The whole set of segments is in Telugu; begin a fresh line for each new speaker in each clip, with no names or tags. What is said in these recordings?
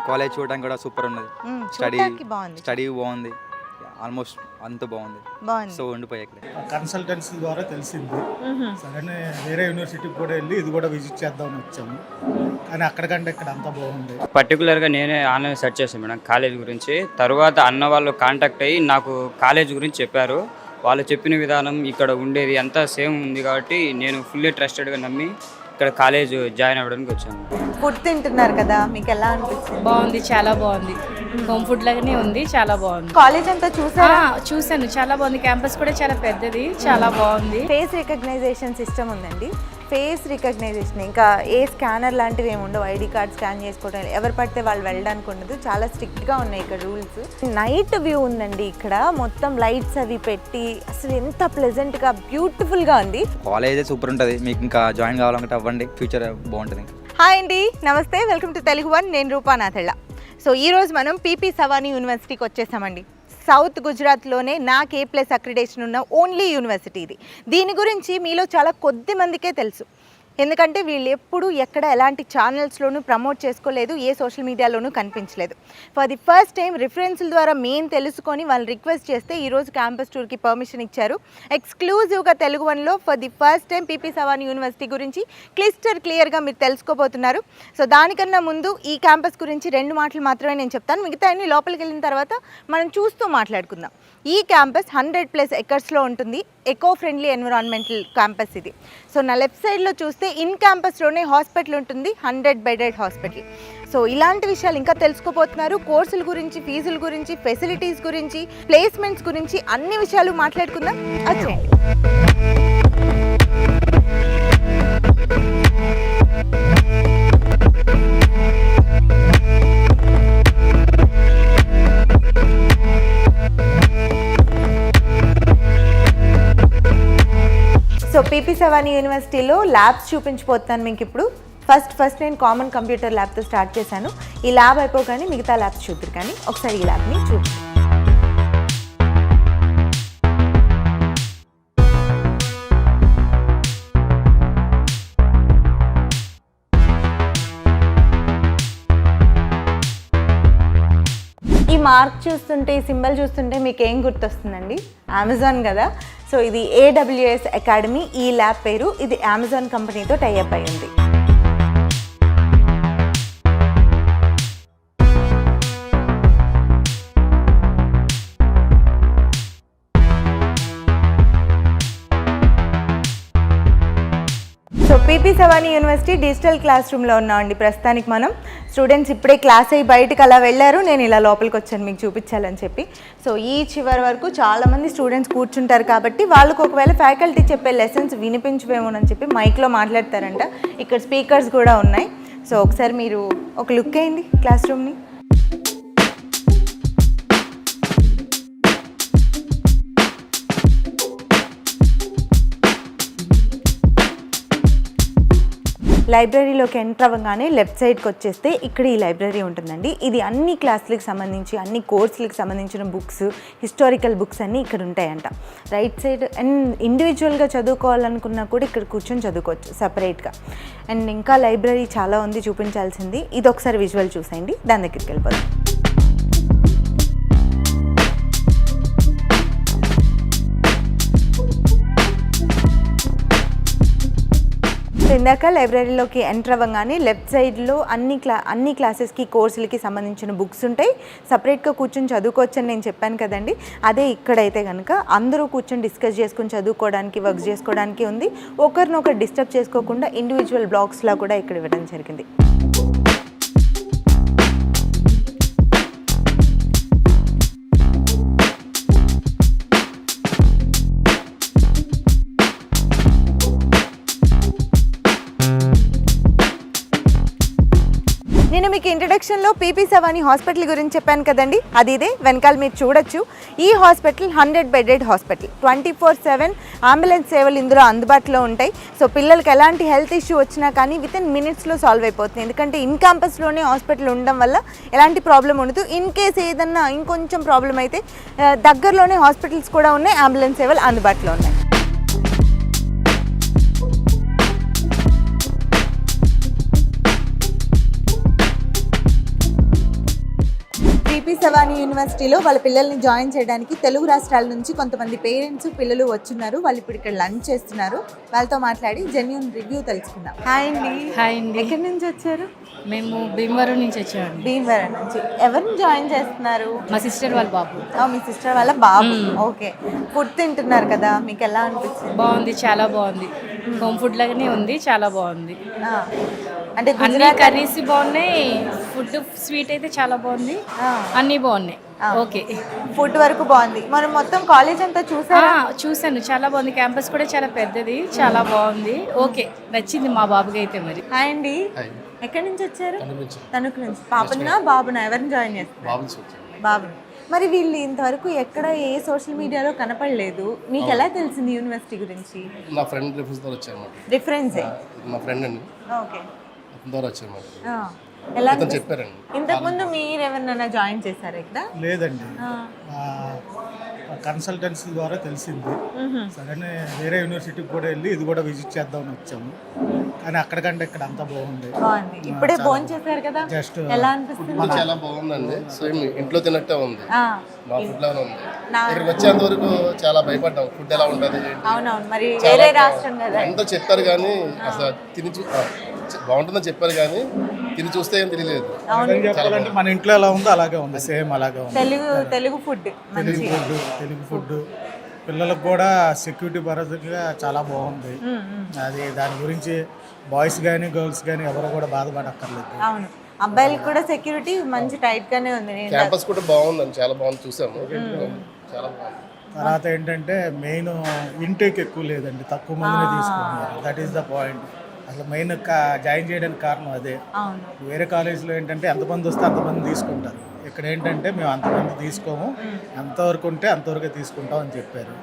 కాలేజ్ చూడడానికి కూడా సూపర్ ఉన్నది.
చూడడానికి బాగుంది.
స్టడీ బాగుంది, ఆల్మోస్ట్ అంత బాగుంది. సో ఉండిపోయాక
కన్సల్టెన్సీ ద్వారా తెలిసింది. సరే వేరే యూనివర్సిటీకి కూడా వెళ్ళి ఇది కూడా విజిట్ చేద్దామని వచ్చాము, కానీ అక్కడికంటే ఇక్కడ అంతా బాగుంది.
పర్టికులర్గా నేనే ఆన్లైన్ సెర్చ్ చేశాను మేడం కాలేజ్ గురించి. తర్వాత అన్న వాళ్ళు కాంటాక్ట్ అయ్యి నాకు కాలేజ్ గురించి చెప్పారు. వాళ్ళు చెప్పిన విధానం ఇక్కడ ఉండేది అంతా సేమ్ ఉంది కాబట్టి నేను ఫుల్లీ ట్రస్టెడ్గా నమ్మి ఇక్కడ కాలేజ్ జాయిన్ అవ్వడానికి వచ్చాను.
ఫుడ్ తింటున్నారు కదా, మీకు ఎలా అనిపిస్తుంది?
బాగుంది, చాలా బాగుంది. హోమ్ ఫుడ్ లాగానే ఉంది, చాలా బాగుంది.
కాలేజ్ అంతా చూసారా?
చూసాను, చాలా బాగుంది. క్యాంపస్ కూడా చాలా పెద్దది, చాలా బాగుంది.
ఫేస్ రికగ్నైజేషన్ సిస్టమ్ ఉందండి. ఫేస్ రికగ్నైజేషన్, ఇంకా ఏ స్కానర్ లాంటివి ఏమి ఉండవు. ఐడి కార్డ్ స్కాన్ చేసుకోవడం, ఎవరు పడితే వాళ్ళు వెళ్ళడానికి ఉండదు. చాలా స్ట్రిక్ట్గా ఉన్నాయి ఇక్కడ రూల్స్. నైట్ వ్యూ ఉందండి ఇక్కడ, మొత్తం లైట్స్ అవి పెట్టి అసలు ఎంత ప్లెజెంట్గా బ్యూటిఫుల్గా ఉంది.
కాలేజ్ సూపర్ ఉంటుంది. మీకు ఇంకా జాయిన్ కావాలంటే అవ్వండి, ఫ్యూచర్ బాగుంటుంది.
హాయ్ అండి, నమస్తే, వెల్కమ్ టు తెలుగు వన్. నేను రూపానాథళ్ళ. సో ఈరోజు మనం పీపీ సవానీ యూనివర్సిటీకి వచ్చేసామండి. సౌత్ గుజరాత్లోనే నాకు A+ అక్రిడేషన్ ఉన్న ఓన్లీ యూనివర్సిటీ ఇది. దీని గురించి మీలో చాలా కొద్ది మందికే తెలుసు, ఎందుకంటే వీళ్ళు ఎప్పుడు ఎక్కడ ఎలాంటి ఛానల్స్లోనూ ప్రమోట్ చేసుకోలేదు, ఏ సోషల్ మీడియాలోనూ కనిపించలేదు. ఫర్ ది ఫస్ట్ టైం రిఫరెన్స్ల ద్వారా మేము తెలుసుకొని వాళ్ళు రిక్వెస్ట్ చేస్తే ఈరోజు క్యాంపస్ టూర్కి పర్మిషన్ ఇచ్చారు. ఎక్స్క్లూజివ్గా తెలుగు వన్లో for the first time PP Sawani university గురించి క్లియర్గా మీరు తెలుసుకోబోతున్నారు. సో దానికన్నా ముందు ఈ క్యాంపస్ గురించి 2 మాటలు మాత్రమే నేను చెప్తాను, మిగతా అన్ని లోపలికి వెళ్ళిన తర్వాత మనం చూస్తూ మాట్లాడుకుందాం. ఈ క్యాంపస్ 100+ ఎకర్స్లో ఉంటుంది. ఎకో ఫ్రెండ్లీ ఎన్విరాన్మెంటల్ క్యాంపస్ ఇది. సో నా లెఫ్ట్ సైడ్లో చూస్తే ఇన్ క్యాంపస్లోనే హాస్పిటల్ ఉంటుంది, 100 బెడెడ్ హాస్పిటల్. సో ఇలాంటి విషయాలు ఇంకా తెలుసుకోబోతున్నారు. కోర్సుల గురించి, ఫీజుల గురించి, ఫెసిలిటీస్ గురించి, ప్లేస్మెంట్స్ గురించి అన్ని విషయాలు మాట్లాడుకుందాం. వచ్చేయండి. సో పీపీ సవానీ యూనివర్సిటీలో ల్యాబ్స్ చూపించిపోతాను మీకు ఇప్పుడు. ఫస్ట్ నేను కామన్ కంప్యూటర్ ల్యాబ్తో స్టార్ట్ చేశాను. ఈ ల్యాబ్ అయిపోగానే మిగతా ల్యాబ్స్ చూద్దరు, కానీ ఒకసారి ఈ ల్యాబ్ని చూద్దాం. ఈ మార్క్ చూస్తుంటే, ఈ సింబల్ చూస్తుంటే మీకు ఏం గుర్తొస్తుందండి? అమెజాన్ కదా. సో ఇది AWS అకాడమీ. ఈ ల్యాబ్ పేరు. ఇది అమెజాన్ కంపెనీతో టైఅప్ అయి ఉంది. So PP Sawani university digital class రూమ్లో ఉన్నామండి ప్రస్తుతానికి మనం. స్టూడెంట్స్ ఇప్పుడే క్లాస్ అయ్యి బయటకు అలా వెళ్ళారు, నేను ఇలా లోపలికి వచ్చాను మీకు చూపించాలని చెప్పి. సో ఈ చివరి వరకు చాలామంది స్టూడెంట్స్ కూర్చుంటారు కాబట్టి వాళ్ళకు ఒకవేళ ఫ్యాకల్టీ చెప్పే లెసన్స్ వినిపించవేమోనని చెప్పి మైక్లో మాట్లాడతారంట. ఇక్కడ స్పీకర్స్ కూడా ఉన్నాయి. సో ఒకసారి మీరు ఒక లుక్ వేయండి క్లాస్ రూమ్ని. లైబ్రరీలోకి ఎంటర్ అవ్వగానే లెఫ్ట్ సైడ్కి వచ్చేస్తే ఇక్కడ ఈ లైబ్రరీ ఉంటుందండి. ఇది అన్ని క్లాసులకు సంబంధించి, అన్ని కోర్సులకు సంబంధించిన బుక్స్, హిస్టారికల్ బుక్స్ అన్నీ ఇక్కడ ఉంటాయంట. రైట్ సైడ్ అండ్ ఇండివిజువల్గా చదువుకోవాలనుకున్నా కూడా ఇక్కడ కూర్చొని చదువుకోవచ్చు సపరేట్గా. అండ్ ఇంకా లైబ్రరీ చాలా ఉంది చూపించాల్సింది. ఇది ఒకసారి విజువల్ చూసేయండి, దాని దగ్గరికి వెళ్ళిపోదాం. ఇందాక లైబ్రరీలోకి ఎంటర్ అవ్వగానే లెఫ్ట్ సైడ్లో అన్ని క్లాసెస్కి, కోర్సులకి సంబంధించిన బుక్స్ ఉంటాయి. సపరేట్గా కూర్చొని చదువుకోవచ్చు అని నేను చెప్పాను కదండి. అదే ఇక్కడైతే కనుక అందరూ కూర్చొని డిస్కస్ చేసుకుని చదువుకోవడానికి, వర్క్ చేసుకోవడానికి ఉంది. ఒకరినొకరు డిస్టర్బ్ చేసుకోకుండా ఇండివిజువల్ బ్లాక్స్లా కూడా ఇక్కడ ఇవ్వడం జరిగింది. నేను మీకు ఇంట్రడక్షన్లో పీపీ సవానీ హాస్పిటల్ గురించి చెప్పాను కదండి, అది ఇదే. వెనకాల మీరు చూడొచ్చు. ఈ హాస్పిటల్ 100 బెడెడ్ హాస్పిటల్. 24/7 అంబులెన్స్ సేవలు ఇందులో అందుబాటులో ఉంటాయి. సో పిల్లలకి ఎలాంటి హెల్త్ ఇష్యూ వచ్చినా కానీ వితిన్ మినిట్స్లో సాల్వ్ అయిపోతుంది. ఎందుకంటే ఇన్ క్యాంపస్లోనే హాస్పిటల్ ఉండడం వల్ల ఎలాంటి ప్రాబ్లం ఉండదు. ఇన్ కేస్ ఏదన్నా ఇంకొంచెం ప్రాబ్లం అయితే దగ్గరలోనే హాస్పిటల్స్ కూడా ఉన్నాయి, అంబులెన్స్ సేవలు అందుబాటులో ఉన్నాయి. పీపీ సవాని యూనివర్సిటీలో వాళ్ళ పిల్లల్ని జాయిన్ చేయడానికి తెలుగు రాష్ట్రాల నుంచి కొంతమంది పేరెంట్స్ పిల్లలు వచ్చున్నారు. వాళ్ళు ఇప్పుడు ఇక్కడ లంచ్ చేస్తున్నారు. వాళ్ళతో మాట్లాడి జెన్యూన్ రివ్యూ తెలుసుకుందాం. హాయ్ అండి.
హాయ్ అండి.
ఎక్కడి నుంచి వచ్చారు?
మేము భీమవరం నుంచి వచ్చామండి.
భీమవరం నుంచి. ఎవరిని జాయిన్ చేస్తున్నారు?
మా సిస్టర్ వాళ్ళ బాబు.
మీ సిస్టర్ వాళ్ళ బాబు. ఓకే. ఫుడ్ తింటున్నారు కదా, మీకు ఎలా అనిపించింది?
బాగుంది, చాలా బాగుంది. హోమ్ ఫుడ్ లాగానే ఉంది, చాలా బాగుంది.
అంటే
అన్ని కర్రీస్ బాగున్నాయి, ఫుడ్ స్వీట్ అయితే చాలా బాగుంది, అన్నీ బాగున్నాయి. ఓకే,
ఫుడ్ వరకు బాగుంది. మనం మొత్తం కాలేజ్ అంతా చూసారా?
చూసాను, చాలా బాగుంది. క్యాంపస్ కూడా చాలా పెద్దది, చాలా బాగుంది. ఓకే, నచ్చింది మా బాబుకి అయితే. మరి
హాయ్ అండి. ఎక్కడి నుంచి వచ్చారు? తణుకు నుంచి. పాపనా బాబునా ఎవరిని జాయిన్ చేస్తారు? బాబుని. మరి వీళ్ళు ఇంతవరకు ఎక్కడ ఏ సోషల్ మీడియాలో కనపడలేదు. మీకు ఎలా తెలిసింది యూనివర్సిటీ గురించి?
నా ఫ్రెండ్ రిఫరెన్స్ ద్వారా వచ్చాను.
రిఫరెన్సే?
మా ఫ్రెండ్ అండి,
ఓకే,
ద్వారా వచ్చాను.
ఎలా
చెప్పారండి.
ఇంతకుముందు మీరు ఎవరినైనా జాయిన్ చేశారా ఇక్కడ?
లేదండి, కన్సల్టెన్సీ ద్వారా తెలిసింది. సరే వేరే యూనివర్సిటీకి కూడా వెళ్ళి ఇది కూడా విజిట్ చేద్దామని వచ్చాము. కానీ అక్కడికంటే ఇక్కడ అంతా బాగుంది.
ఇప్పుడే భోజనం చేశారు కదా,
జస్ట్
ఎలా అనిపిస్తుంది?
చాలా బాగుందండి. సేమ్ ఇంట్లో తిన్నట్టే ఉంది, మా ఫుడ్ లాగా ఉంది. ఇక్కడికి వచ్చేంత వరకు చాలా భయపడ్డాం, ఫుడ్ ఎలా ఉంటుంది.
అవునవును, మరి వేరే రాష్ట్రం కదా.
అందరూ చెప్పారు కానీ అసలు తిని బాగుంటుందని చెప్పారు కానీ తిని చూస్తే ఏం తెలియలేదు.
చెప్పాలంటే మన ఇంట్లో ఎలా ఉందో అలాగే ఉంది, సేమ్ అలాగే ఉంది.
తెలుగు ఫుడ్
తెలుగు ఫుడ్ పిల్లలకు కూడా సెక్యూరిటీ పరంగా చాలా బాగుంది. అది దాని గురించి బాయ్స్ కానీ గర్ల్స్ కానీ ఎవరు కూడా బాధపడక్కర్లేదు.
అవును, అబ్బాయిలకు కూడా సెక్యూరిటీ మంచి టైట్ గానే ఉంది.
క్యాంపస్ కూడా బాగుందండి, చాలా బాగుంది, చూసాము, చాలా బాగుంది.
తర్వాత ఏంటంటే మెయిన్ ఇంటేక్ ఎక్కువ లేదండి, తక్కువ మందిని తీసుకుంటున్నారు. That is the point. అసలు మెయిన్ జాయిన్ చేయడానికి కారణం అదే. వేరే కాలేజీలో ఏంటంటే ఎంతమంది వస్తే అంతమంది తీసుకుంటారు. ఇక్కడ ఏంటంటే మేము అంతమంది తీసుకోము, ఎంతవరకు ఉంటే అంతవరకే తీసుకుంటాం అని చెప్పారు.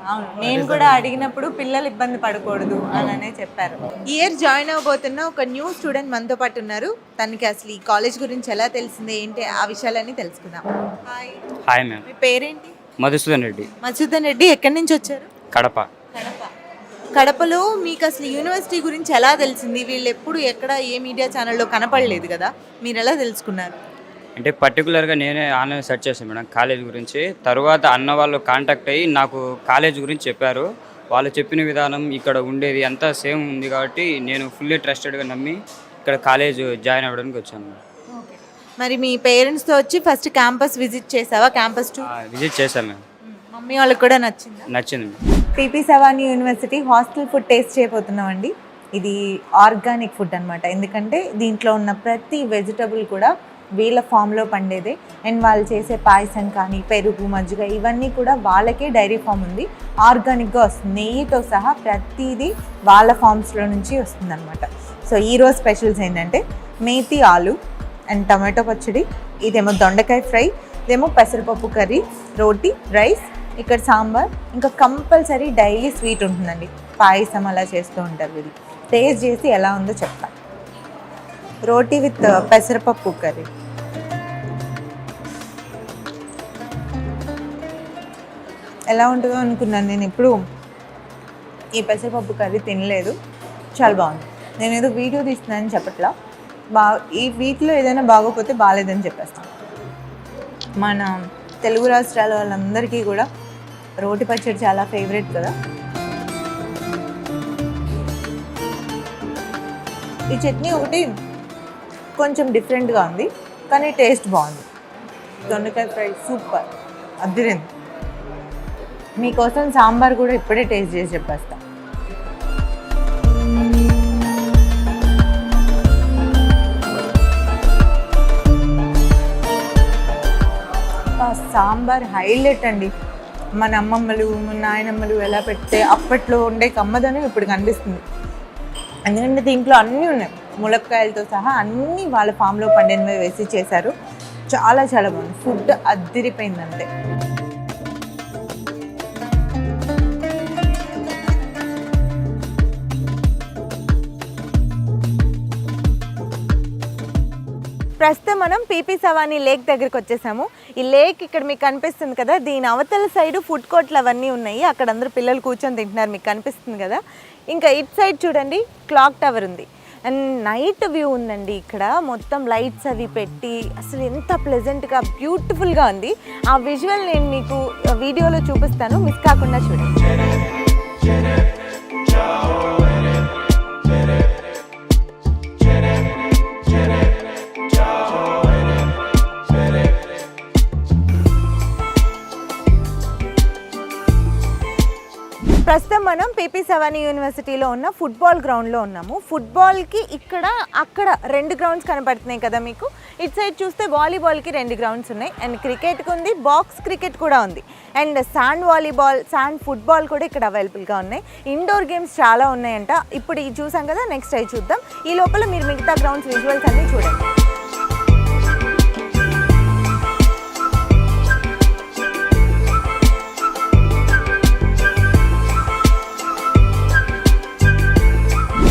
నేను కూడా అడిగినప్పుడు పిల్లలు ఇబ్బంది పడకూడదు అని చెప్పారు. ఇయర్ జాయిన్ అవబోతున్న ఒక న్యూ స్టూడెంట్ మనతో పాటు ఉన్నారు. తనకి అసలు ఈ కాలేజ్ గురించి ఎలా తెలిసింది ఏంటి ఆ విషయాలన్నీ తెలుసుకుందాం.
Hi ma'am.
మీ పేరేంటి?
మధుసూదన్ రెడ్డి.
మధుసూదన్ రెడ్డి. ఎక్కడి నుంచి వచ్చారు?
కడప.
కడపలో మీకు అసలు యూనివర్సిటీ గురించి ఎలా తెలిసింది? వీళ్ళు ఎప్పుడు ఎక్కడ ఏ మీడియా ఛానల్లో కనపడలేదు కదా, మీరు ఎలా తెలుసుకున్నారు?
అంటే పర్టికులర్గా నేనే ఆన్లైన్ సెర్చ్ చేశాను మేడం కాలేజ్ గురించి. తర్వాత అన్న వాళ్ళు కాంటాక్ట్ అయ్యి నాకు కాలేజ్ గురించి చెప్పారు. వాళ్ళు చెప్పిన విధానం ఇక్కడ ఉండేది అంతా సేమ్ ఉంది కాబట్టి నేను ఫుల్లీ ట్రస్టెడ్గా నమ్మి ఇక్కడ కాలేజ్ జాయిన్ అవ్వడానికి వచ్చాను.
మరి మీ పేరెంట్స్తో వచ్చి ఫస్ట్ క్యాంపస్ విజిట్ చేసావా? క్యాంపస్
విజిట్ చేశాను మ్యామ్.
మమ్మీ వాళ్ళకి కూడా నచ్చిందా?
నచ్చింది ma'am.
P P Savani university hostel food taste చేయబోతున్నాం అండి. ఇది ఆర్గానిక్ ఫుడ్ అనమాట. ఎందుకంటే దీంట్లో ఉన్న ప్రతి వెజిటబుల్ కూడా వీళ్ళ ఫామ్లో పండేదే. అండ్ వాళ్ళు చేసే పాయసం కానీ పెరుగు మజ్జిగ ఇవన్నీ కూడా వాళ్ళకే డైరీ ఫామ్ ఉంది, ఆర్గానిక్గా వస్తుంది. నెయ్యితో సహా ప్రతిదీ వాళ్ళ ఫామ్స్లో నుంచి వస్తుంది అనమాట. సో ఈరోజు స్పెషల్స్ ఏంటంటే మేతి ఆలు అండ్ టమాటో పచ్చడి, ఇదేమో దొండకాయ ఫ్రై, ఇదేమో పెసరపప్పు కర్రీ, రోటీ, రైస్, ఇక్కడ సాంబార్, ఇంకా కంపల్సరీ డైలీ స్వీట్ ఉంటుందండి. పాయసం అలా చేస్తూ ఉంటారు వీళ్ళు. టేస్ట్ చేసి ఎలా ఉందో చెప్తా. రోటీ విత్ పెసరపప్పు కర్రీ. ఎలా ఉంటుందో అనుకున్నాను, నేను ఇప్పుడు ఈ పెసరపప్పు కర్రీ తినలేదు. చాలా బాగుంది. నేను ఏదో వీడియో తీస్తున్నానని చెప్పట్లా, ఈ వీటిలో ఏదైనా బాగోపోతే బాగాలేదని చెప్పేస్తాను. మన తెలుగు రాష్ట్రాల వాళ్ళందరికీ కూడా రోటి పచ్చడి చాలా ఫేవరెట్ కదా. ఈ చట్నీ ఒకటి కొంచెం డిఫరెంట్గా ఉంది కానీ టేస్ట్ బాగుంది. దొండకాయ ఫ్రై సూపర్, అద్దిరింది. మీకోసం సాంబార్ కూడా ఇప్పుడే టేస్ట్ చేసి చెప్పేస్తా. సాంబార్ హైలైట్ అండి. మన అమ్మమ్మలు మన నాయనమ్మలు ఎలా పెడితే అప్పట్లో ఉండే కమ్మదనం ఇప్పుడు కనిపిస్తుంది. ఎందుకంటే దీంట్లో అన్నీ ఉన్నాయి, ములక్కాయలతో సహా అన్నీ వాళ్ళ ఫామ్లో పండినవి వేసి చేశారు. చాలా చాలా బాగుంది. ఫుడ్ అద్దిరిపోయిందంటే. ప్రస్తుతం మనం పీపీ సవాని లేక్ దగ్గరికి వచ్చేసాము. ఈ లేక్ ఇక్కడ మీకు కనిపిస్తుంది కదా, దీని అవతల సైడ్ ఫుడ్ కోర్ట్లు అవన్నీ ఉన్నాయి. అక్కడ అందరూ పిల్లలు కూర్చొని తింటున్నారు, మీకు కనిపిస్తుంది కదా. ఇంకా ఇటు సైడ్ చూడండి క్లాక్ టవర్ ఉంది. అండ్ నైట్ వ్యూ ఉందండి ఇక్కడ, మొత్తం లైట్స్ అవి పెట్టి అసలు ఎంత ప్లెజెంట్గా బ్యూటిఫుల్గా ఉంది. ఆ విజువల్ నేను మీకు వీడియోలో చూపిస్తాను, మిస్ కాకుండా చూడండి. ప్రస్తుతం మనం పీపీ సవానీ యూనివర్సిటీలో ఉన్న ఫుట్బాల్ గ్రౌండ్లో ఉన్నాము. ఫుట్బాల్కి ఇక్కడ అక్కడ 2 గ్రౌండ్స్ కనపడుతున్నాయి కదా మీకు. ఇటు సైడ్ చూస్తే వాలీబాల్కి 2 గ్రౌండ్స్ ఉన్నాయి, అండ్ క్రికెట్కి ఉంది, బాక్స్ క్రికెట్ కూడా ఉంది, and sand volleyball, sand football కూడా ఇక్కడ అవైలబుల్గా ఉన్నాయి. ఇండోర్ గేమ్స్ చాలా ఉన్నాయంట. ఇప్పుడు ఇది చూసాం కదా, నెక్స్ట్ అవి చూద్దాం. ఈ లోపల మీరు మిగతా గ్రౌండ్స్ విజువల్స్ అన్నీ చూడండి.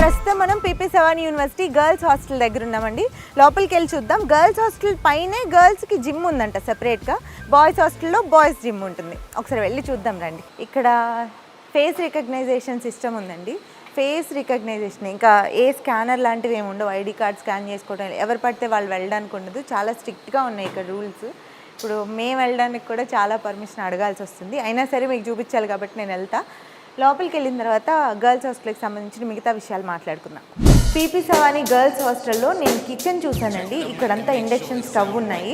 ప్రస్తుతం మనం PP Sawani university girls hostel దగ్గర ఉన్నామండి. లోపలికి వెళ్ళి చూద్దాం. గర్ల్స్ హాస్టల్ పైనే గర్ల్స్కి జిమ్ ఉందంట సెపరేట్గా, బాయ్స్ హాస్టల్లో బాయ్స్ జిమ్ ఉంటుంది. ఒకసారి వెళ్ళి చూద్దాం రండి. ఇక్కడ ఫేస్ రికగ్నైజేషన్ సిస్టమ్ ఉందండి. ఫేస్ రికగ్నైజేషన్, ఇంకా ఏ స్కానర్ లాంటివి ఏమి ఉండవు. ఐడి కార్డ్ స్కాన్ చేసుకోవడం, ఎవరు పడితే వాళ్ళు వెళ్ళడానికి ఉండదు. చాలా స్ట్రిక్ట్గా ఉన్నాయి ఇక్కడ రూల్స్. ఇప్పుడు మేము వెళ్ళడానికి కూడా చాలా పర్మిషన్ అడగాల్సి వస్తుంది, అయినా సరే మీకు చూపించాలి కాబట్టి నేను వెళ్తా. లోపలికి వెళ్ళిన తర్వాత గర్ల్స్ హాస్టల్కి సంబంధించిన మిగతా విషయాలు మాట్లాడుకుందాం. పీపీ సవానీ గర్ల్స్ హాస్టల్లో నేను కిచెన్ చూసానండి. ఇక్కడంతా ఇండక్షన్ స్టవ్ ఉన్నాయి.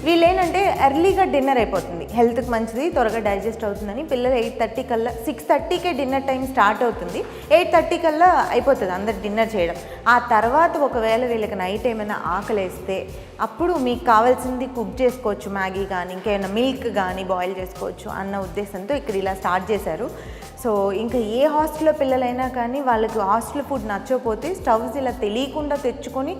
వీళ్ళు ఏంటంటే ఎర్లీగా డిన్నర్ అయిపోతుంది, హెల్త్కి మంచిది, త్వరగా డైజెస్ట్ అవుతుందని పిల్లలు 8:30 కల్లా, 6:30కే డిన్నర్ టైం స్టార్ట్ అవుతుంది, 8:30 కల్లా అయిపోతుంది అందరు డిన్నర్ చేయడం. ఆ తర్వాత ఒకవేళ వీళ్ళకి నైట్ ఏమైనా ఆకలేస్తే అప్పుడు మీకు కావాల్సింది కుక్ చేసుకోవచ్చు, మ్యాగీ కానీ ఇంకేమైనా మిల్క్ కానీ బాయిల్ చేసుకోవచ్చు అన్న ఉద్దేశంతో ఇక్కడ ఇలా స్టార్ట్ చేశారు. సో ఇంకా ఏ హాస్టల్లో పిల్లలైనా కానీ వాళ్ళకి హాస్టల్ ఫుడ్ నచ్చకపోతే స్టవ్స్ ఇలా తెలియకుండా తెచ్చుకొని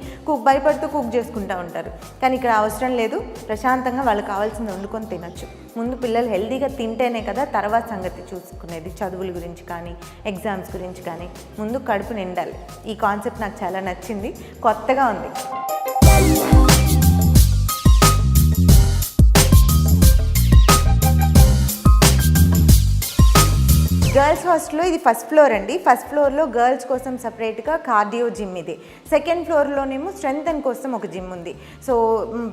భయపడుతూ కుక్ చేసుకుంటూ ఉంటారు. కానీ ఇక్కడ అవసరం లేదు, ప్రశాంతంగా వాళ్ళకి కావాల్సింది వండుకొని తినొచ్చు. ముందు పిల్లలు హెల్తీగా తింటేనే కదా తర్వాత సంగతి చూసుకునేది, చదువుల గురించి కానీ ఎగ్జామ్స్ గురించి కానీ. ముందు కడుపు నిండాలి. ఈ కాన్సెప్ట్ నాకు చాలా నచ్చింది, కొత్తగా ఉంది. గర్ల్స్ హాస్టల్లో ఇది ఫస్ట్ ఫ్లోర్ అండి. ఫస్ట్ ఫ్లోర్లో గర్ల్స్ కోసం సపరేట్గా కార్డియో జిమ్ ఇది. సెకండ్ ఫ్లోర్లోనేమో స్ట్రెంగ్త్ కోసం ఒక జిమ్ ఉంది. సో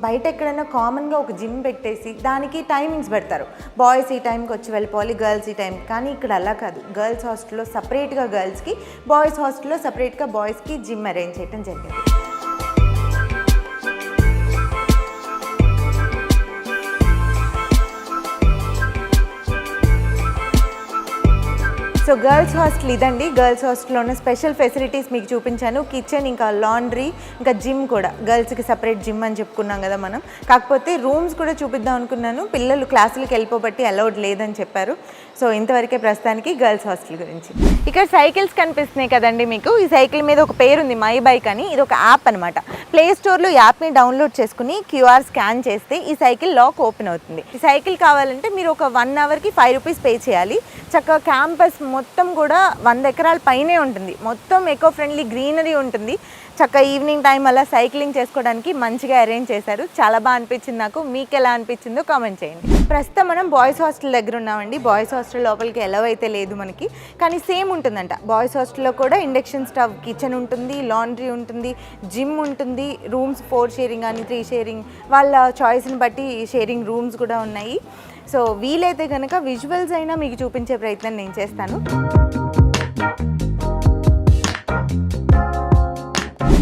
బయట ఎక్కడైనా కామన్గా ఒక జిమ్ పెట్టేసి దానికి టైమింగ్స్ పెడతారు, బాయ్స్ ఈ టైంకి వచ్చి వెళ్ళిపోవాలి, గర్ల్స్ ఈ టైం. కానీ ఇక్కడ అలా కాదు, గర్ల్స్ హాస్టల్లో సపరేట్గా గర్ల్స్కి, బాయ్స్ హాస్టల్లో సపరేట్గా బాయ్స్కి జిమ్ అరేంజ్ చేయడం జరిగింది. సో గర్ల్స్ హాస్టల్ ఇదండి. గర్ల్స్ హాస్టల్లో ఉన్న స్పెషల్ ఫెసిలిటీస్ మీకు చూపించాను. కిచెన్, ఇంకా లాండ్రీ, ఇంకా జిమ్ కూడా. గర్ల్స్కి సపరేట్ జిమ్ అని చెప్పుకున్నాం కదా మనం. కాకపోతే రూమ్స్ కూడా చూపిద్దాం అనుకున్నాను, పిల్లలు క్లాసులకు వెళ్ళిపోబట్టి అలౌడ్ లేదని చెప్పారు. సో ఇంతవరకే ప్రస్తుతానికి గర్ల్స్ హాస్టల్ గురించి. ఇక్కడ సైకిల్స్ కనిపిస్తున్నాయి కదండి మీకు. ఈ సైకిల్ మీద ఒక పేరు ఉంది, మై బైక్ అని. ఇది ఒక యాప్ అనమాట. ప్లే స్టోర్లో యాప్ని డౌన్లోడ్ చేసుకుని క్యూఆర్ స్కాన్ చేస్తే ఈ సైకిల్ లాక్ ఓపెన్ అవుతుంది. ఈ సైకిల్ కావాలంటే మీరు ఒక 1 అవర్కి 5 రూపీస్ పే చేయాలి. చక్కగా క్యాంపస్ మొత్తం కూడా 100 ఎకరాల పైనే ఉంటుంది. మొత్తం ఎకో ఫ్రెండ్లీ గ్రీనరీ ఉంటుంది. చక్కగా ఈవినింగ్ టైం అలా సైక్లింగ్ చేసుకోవడానికి మంచిగా అరేంజ్ చేశారు. చాలా బాగా అనిపించింది నాకు. మీకు ఎలా అనిపించిందో కామెంట్ చేయండి. ప్రస్తుతం మనం బాయ్స్ హాస్టల్ దగ్గర ఉన్నామండి. బాయ్స్ హాస్టల్ లోపలికి ఎలా అయితే లేదు మనకి, కానీ సేమ్ ఉంటుందంట. బాయ్స్ హాస్టల్లో కూడా ఇండక్షన్ స్టవ్, కిచెన్ ఉంటుంది, లాండ్రీ ఉంటుంది, జిమ్ ఉంటుంది, రూమ్స్ 4 షేరింగ్ కానీ 3 షేరింగ్, వాళ్ళ చాయిస్ని బట్టి షేరింగ్ రూమ్స్ కూడా ఉన్నాయి. సో వీలైతే కనుక విజువల్స్ అయినా మీకు చూపించే ప్రయత్నం నేను చేస్తాను.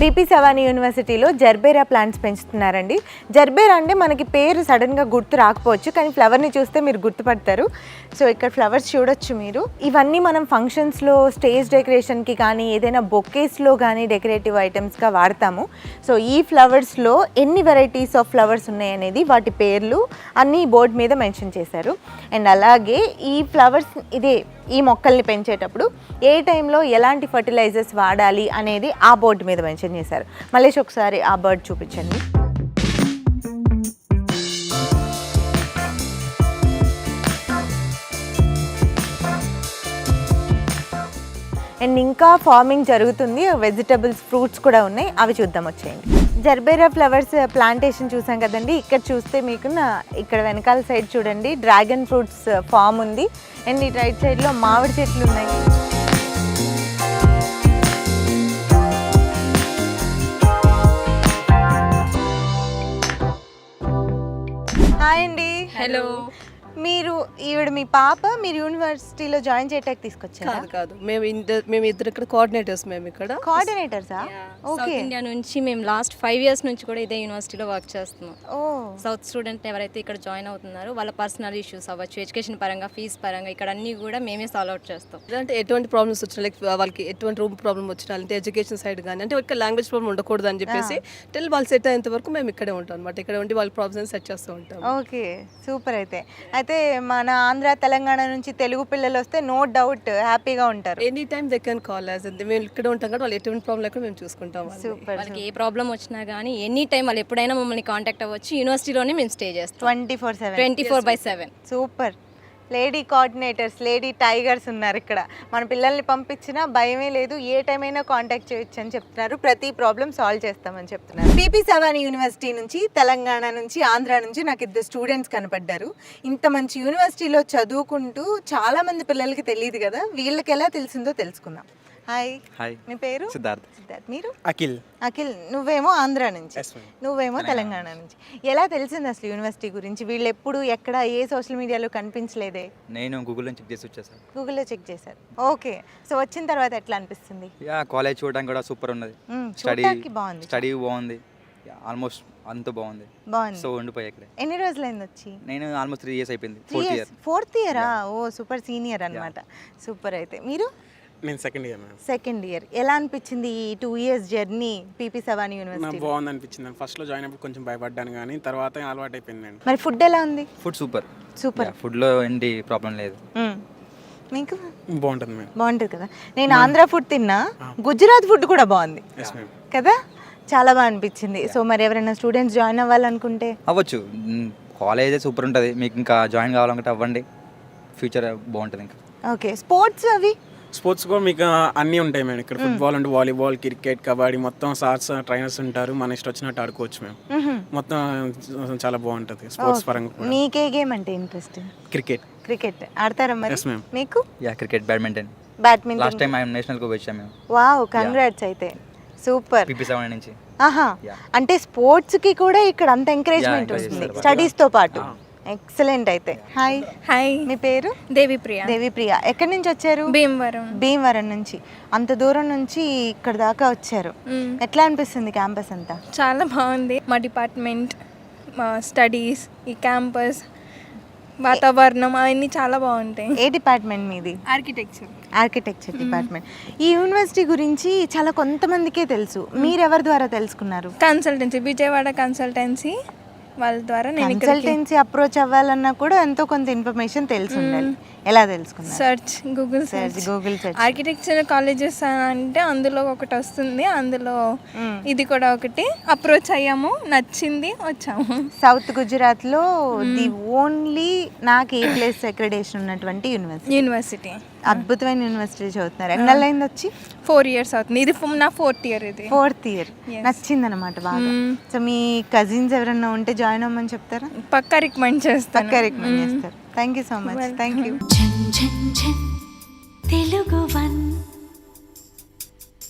పీపీ సవానీ యూనివర్సిటీలో జర్బేరా ప్లాంట్స్ పెంచుతున్నారండి. జర్బేరా అంటే మనకి పేరు సడన్గా గుర్తు రాకపోవచ్చు, కానీ ఫ్లవర్ని చూస్తే మీరు గుర్తుపడతారు. సో ఇక్కడ ఫ్లవర్స్ చూడొచ్చు మీరు. ఇవన్నీ మనం ఫంక్షన్స్లో, స్టేజ్ డెకరేషన్కి కానీ ఏదైనా బొకేస్లో కానీ డెకరేటివ్ ఐటమ్స్గా వాడతాము. సో ఈ ఫ్లవర్స్లో ఎన్ని వెరైటీస్ ఆఫ్ ఫ్లవర్స్ ఉన్నాయనేది, వాటి పేర్లు అన్నీ బోర్డు మీద మెన్షన్ చేశారు. అండ్ అలాగే ఈ ఫ్లవర్స్ ఈ మొక్కల్ని పెంచేటప్పుడు ఏ టైంలో ఎలాంటి ఫర్టిలైజర్స్ వాడాలి అనేది ఆ బోర్డు మీద మెన్షన్ చేశారు. మళ్ళీ ఒకసారి ఆ బర్డ్ చూపించండి. అండ్ ఇంకా ఫార్మింగ్ జరుగుతుంది, వెజిటబుల్స్, ఫ్రూట్స్ కూడా ఉన్నాయి, అవి చూద్దాం వచ్చేయండి. జర్బేరా ఫ్లవర్స్ ప్లాంటేషన్ చూసాం కదండి. ఇక్కడ చూస్తే మీకు ఇక్కడ వెనకాల సైడ్ చూడండి డ్రాగన్ ఫ్రూట్స్ ఫామ్ ఉంది. అండ్ ఈ రైట్ సైడ్లో మామిడి చెట్లు ఉన్నాయి. హాయ్ అండి.
హలో.
మీరు ఈవిడ మీ పాప మీరు యూనివర్సిటీలో జాయిన్ చేయడానికి తీసుకొచ్చారా?
కాదు మేము ఇద్దరు ఇక్కడ కోఆర్డినేటర్స్ మేము ఇక్కడ
కోఆర్డినేటర్సా?
సౌత్ ఇండియా నుంచి మేము లాస్ట్ 5 years నుంచి కూడా ఇదే యూనివర్సిటీలో వర్క్ చేస్తున్నాం.
ఓ
సౌత్ స్టూడెంట్ ఎవరైతే ఇక్కడ జాయిన్ అవుతున్నారో వాళ్ళ పర్సనల్ ఇష్యూస్ అవ్వచ్చు, ఎడ్యుకేషన్ పరంగా, ఫీజు పరంగా ఇక్కడ అన్నీ కూడా మేమే సాల్వ్ అవుట్ చేస్తాం.
అంటే ఎటువంటి ప్రాబ్లమ్స్ వచ్చినా లైక్ వాళ్ళకి ఎటువంటి రూమ్ ప్రాబ్లమ్ వచ్చినా అంటే ఎడ్యుకేషన్ సైడ్ కానీ అంటే ఇక్కడ లాంగ్వేజ్ ప్రాబ్లమ్ ఉండకూడదు అని చెప్పేసి వాళ్ళు సెట్ అయ్యేంత వరకు మేము ఇక్కడే ఉంటాం అనమాట. ఇక్కడ ఉండి వాళ్ళ ప్రాబ్లమ్స్ సెట్ చేస్తూ ఉంటాం.
Okay super. అయితే మన ఆంధ్ర తెలంగాణ నుంచి తెలుగు పిల్లలు వస్తే నో డౌట్ హ్యాపీగా ఉంటారు.
Any time they can call us. మేము ఇక్కడ ఉంటాం కాబట్టి వాళ్ళు ఎటువంటి ప్రాబ్లం లేకుండా మేము చూసుకుంటాం.
సూపర్.
వాళ్ళకి ఏ ప్రాబ్లం వచ్చినా కానీ ఎనీ టైం వాళ్ళు ఎప్పుడైనా మమ్మల్ని కాంటాక్ట్ అవ్వచ్చు. యూనివర్సిటీలోనే మేము స్టే చేస్తాం 24/7.
Super. Lady coordinators, lady tigers ఉన్నారు ఇక్కడ. మన పిల్లల్ని పంపించినా భయమే లేదు, ఏ టైం అయినా కాంటాక్ట్ చేయొచ్చు అని చెప్తున్నారు. ప్రతి ప్రాబ్లం సాల్వ్ చేస్తామని చెప్తున్నారు. పీపీ సవాని యూనివర్సిటీ నుంచి, తెలంగాణ నుంచి, ఆంధ్ర నుంచి నాకు 2 స్టూడెంట్స్ కనపడ్డారు. ఇంత మంచి యూనివర్సిటీలో చదువుకుంటూ చాలా మంది పిల్లలకి తెలియదు కదా, వీళ్ళకి ఎలా తెలిసిందో తెలుసుకుందాం. హాయ్.
హాయ్.
మీ పేరు?
సిద్ధార్థ్.
మీరు?
అఖిల్.
నువ్వేమో ఆంధ్ర నుంచి, నువ్వేమో తెలంగాణ నుంచి. ఎలా తెలిసింది అసలు యూనివర్సిటీ గురించి? వీళ్ళు ఎప్పుడు ఎక్కడ ఏ సోషల్ మీడియాలో కనిపించలేదే?
నేను గూగుల్లో చెక్ చేసి వచ్చేసాను.
గూగుల్లో చెక్ చేశారు. ఓకే. సో వచ్చిన తర్వాత ఎట్లా అనిపిస్తుంది?
కాలేజ్ చూడడానికి కూడా సూపర్ ఉన్నది.
చూడడానికి బాగుంది.
స్టడీ బాగుంది, ఆల్మోస్ట్ అంత బాగుంది. సో ఉండిపోయా ఇక్కడ.
ఎన్ని రోజులైంది వచ్చి?
నేను ఆల్మోస్ట్ 3 years అయిపోయింది.
4th ఇయరా? ఓ సూపర్ సీనియర్ అన్నమాట. సూపర్. అయితే మీరు?
నేను సెకండ్ ఇయర్.
Second year. ఎలా అనిపించింది ఈ 2 years journey PP Savani university?
బాగుంది అనిపించింది. ఫస్ట్లో జాయిన్ అప్పుడు కొంచెం భయపడ్డాను కానీ తర్వాత అలవాటు అయిపోయింది. నేను
మరి ఫుడ్ ఎలా ఉంది?
Food super.
సూపర్.
ఫుడ్లో ఏంటి ప్రాబ్లం లేదు.
మీకు
బాగుంటుంది మేడం.
బాగుంటుంది కదా. నేను ఆంధ్ర ఫుడ్ తిన్నా, గుజరాత్ ఫుడ్ కూడా బాగుంది కదా, చాలా బాగా అనిపించింది. సో మరి ఎవరైనా స్టూడెంట్స్ జాయిన్ అవ్వాలనుకుంటే
అవ్వచ్చు. కాలేజే సూపర్ ఉంటుంది. మీకు ఇంకా జాయిన్ కావాలనుకుంటే అవ్వండి, ఫ్యూచర్ బాగుంటుంది. ఇంకా
ఓకే. స్పోర్ట్స్ అవి?
స్పోర్ట్స్ కూడా మీకు అన్నీ ఉంటాయి మేడం. ఇక్కడ ఫుట్బాల్ అంటే వాలీబాల్, క్రికెట్, కబడ్డీ మొత్తం సార్స్ ట్రైనర్స్ ఉంటారు. మన ఇష్టం వచ్చినట్టు ఆడుకోవచ్చు మేము. మొత్తం చాలా బాగుంటుంది స్పోర్ట్స్ పరంగా.
నీకే గేమ్ అంటే ఇంట్రెస్ట్? క్రికెట్ ఆడతారా మరి? మీకు?
Cricket, badminton. Last time national కు వచ్చాము మేము.
Wow, congrats. అయితే సూపర్.
పీపీ సవాని నుంచి.
ఆహా, అంటే స్పోర్ట్స్ కి కూడా ఇక్కడ అంత ఎంకరేజ్మెంట్ ఉంటుంది స్టడీస్ తో పాటు. ఎక్సలెంట్. అయితే హాయ్. మీ పేరు? దేవిప్రియ. ఎక్కడి నుంచి వచ్చారు? భీమవరం నుంచి. అంత దూరం నుంచి ఇక్కడ దాకా వచ్చారు. ఎట్లా అనిపిస్తుంది క్యాంపస్ అంతా?
చాలా బాగుంది. మా డిపార్ట్మెంట్, మా స్టడీస్, ఈ క్యాంపస్, వాతావరణం అవన్నీ చాలా బాగుంటాయి.
ఏ డిపార్ట్మెంట్ మీది? Architecture department. ఈ యూనివర్సిటీ గురించి చాలా కొంతమందికే తెలుసు. మీరు ఎవరి ద్వారా తెలుసుకున్నారు?
కన్సల్టెన్సీ, విజయవాడ కన్సల్టెన్సీ వాళ్ళ ద్వారా. నేను
కన్సల్టెన్సీ అప్రోచ్ అవ్వాలన్నా కూడా ఎంతో కొంత ఇన్ఫర్మేషన్ తెలిసి ఉండాలి. ఎలా తెలుసుకున్నారు?
Search, Google
search.
Architecture colleges అంటే అందులో ఒకటి వస్తుంది, అందులో ఇది కూడా ఒకటి. అప్రోచ్ అయ్యాము, నచ్చింది, వచ్చాము.
సౌత్ గుజరాత్ లో ది ఓన్లీ నాకు A+ అక్రిడేషన్ ఉన్నటువంటి యూనివర్సిటీ. అద్భుతమైన యూనివర్సిటీ చదువుతున్నారు. ఎన్నెళ్ళైంది వచ్చి?
4 years అవుతుంది. ఇది నా 4th year. ఇది
4th year. నచ్చింది అనమాట బాగా. సో మీ కజిన్స్ ఎవరైనా ఉంటే జాయిన్ అవ్వమని చెప్తారా?
పక్కా రికమెండ్ చేస్తారు.
Thank you so much. Thank you.
Telugu 1